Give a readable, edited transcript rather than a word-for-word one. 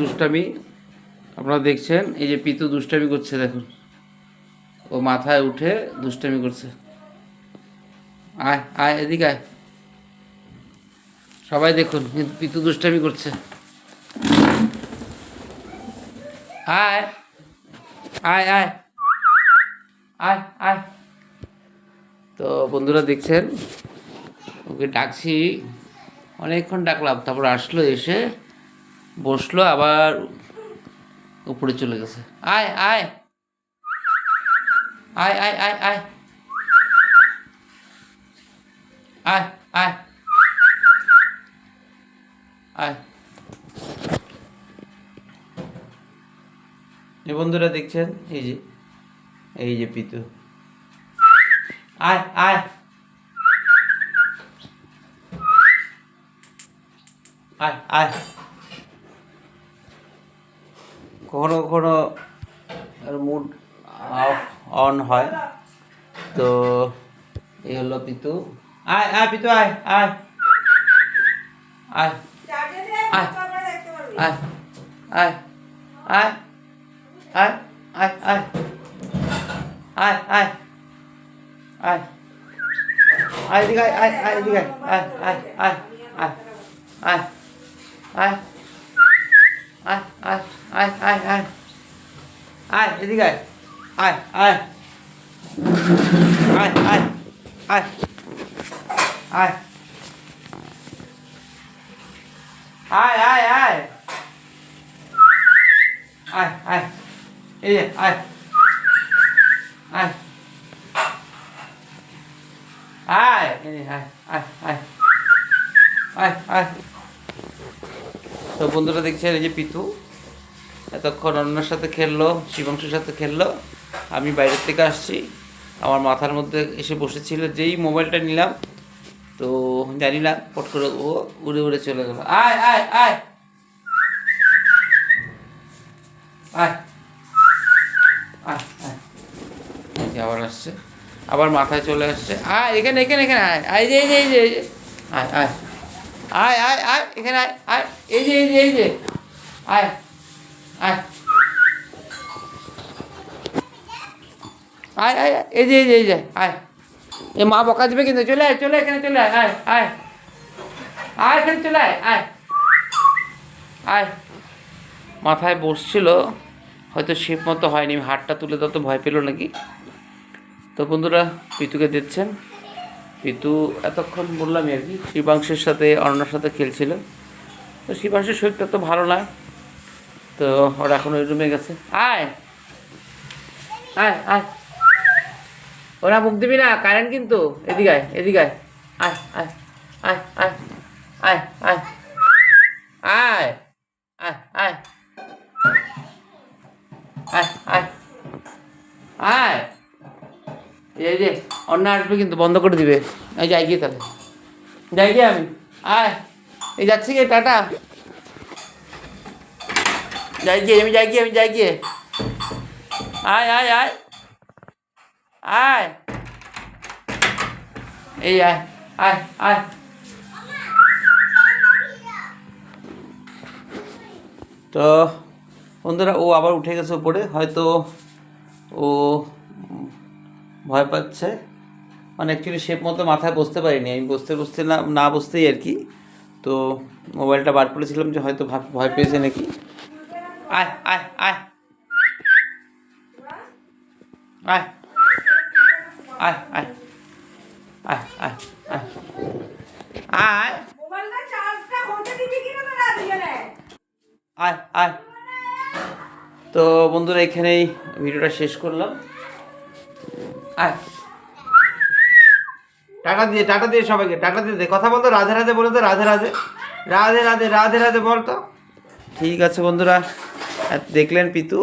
দুষ্টামি আপনারা দেখছেন। এই যে পিতু দুষ্টামি করছে, দেখুন ও মাথায় উঠে দুষ্টামি করছে। আয় আয় এদিকে আয়, সবাই দেখুন কিন্তু পিতু দুষ্টামি করছে। আয় আয় আয় আয় আয়। তো বন্ধুরা দেখছেন, ওকে ডাকছি, অনেকক্ষণ ডাকলাম, তারপর আসলো, এসে বসলো, আবার উপরে চলে গেছে। আয় আয় আয় আয় আয় আয় আয় আয় আয়। এই বন্ধুরা দেখছেন, এই যে পিতু। আয় আয় আয় আয়। কখনো কখনো মুড অন হয়, তো এই হলো পিতু। আয় আয় পিতু আয় আয় আয় আয় আয় আয় আয় আয় আয় আয় আয় আয় আয় আয় এদিকে আয় আয় আয় এদিকে আয় আয় আয় আয় আয় আয় আয় আয় আয় আয় আয় আয় এদিকে আয় আয় আয় আয় আয় আয় আয় আয় আয় আয় আয় এই যে আয় আয় আয় আয় আয় আয় আয় আয়। তো বন্ধুরা দেখছেন, এই যে পিতু এতক্ষণ অন্যের সাথে খেললো, শিবাংশুর সাথে খেললো, আমি বাইরের থেকে আসছি, আমার মাথার মধ্যে এসে বসেছিল, যেই মোবাইলটা নিলাম তো জানি না পট করে ও উড়ে উড়ে চলে গেল। আয় আয় আয় আয় আয় আয়। আবার আসছে, আবার মাথায় চলে আসছে। আয় এখানে এখানে এখানে আয় আয় যে এই যে এই যে আয় আয় আয় আয় আয় এখানে আয় আয় এই যে এই যে এই যে আয় আয় আয় আয় এই যে এই যে এই যে আয়। এ মা বকা দিবে কিন্তু, চলে আয় চলে এখানে চলে আয় আয় আয় আয় এখানে চলে আয় আয় আয়। মাথায় বসছিল, হয়তো শেপ মতো হয়নি, হাতটা তুলে দাও তো ভয় পেলো নাকি। তো বন্ধুরা পিতুকে দেখছেন, পিতু এতক্ষণ বললামই আর কি, শিবাংশের সাথে অরণ্যর সাথে খেলছিল। তো শিবাংশের শরীরটা তো ভালো না, তো ওরা এখন ওই রুমে গেছে। আয় আয় আয়, ওরা মুখ দিবি না, কারেন্ট কিন্তু। এদিকে আয় এদিকে আয় আয় আয় আয় আয় আয় আয় আয় আয় আয় আয় আয় আয়। এই যে অন্য আসবে কিন্তু, বন্ধ করে দিবে। এই যাই গিয়ে, তাহলে যাই গিয়ে আমি। আয় এই যাচ্ছি গিয়ে, টাটা। যাই গিয়ে আমি, যাই গিয়ে আমি, যাই গিয়ে। আয় আয় আয় আয় এই আয় আয় আয়। তো বন্ধুরা ও আবার উঠে গেছে উপরে, হয়তো ও ভয় পাচ্ছে, মানে অ্যাকচুয়ালি শেপ মতো মাথায় বসতে পারিনি আমি, বসতে বসতে না বসতেই আর কি। তো মোবাইলটা বার করেছিলাম যে হয়তো ভয় পেয়েছে নাকি। আয় আয় আয় আয় আয় আয় আয় আয় আয় আয় আয় আয়। তো বন্ধুরা এখানেই ভিডিওটা শেষ করলাম। আয় টাটা দিয়ে সবাইকে টাটা দিয়ে দে, কথা বলতো, রাধে রাধে বলে তো, রাধে রাধে রাধে রাধে রাধে রাধে বলতো। ঠিক আছে বন্ধুরা, দেখলেন পিতু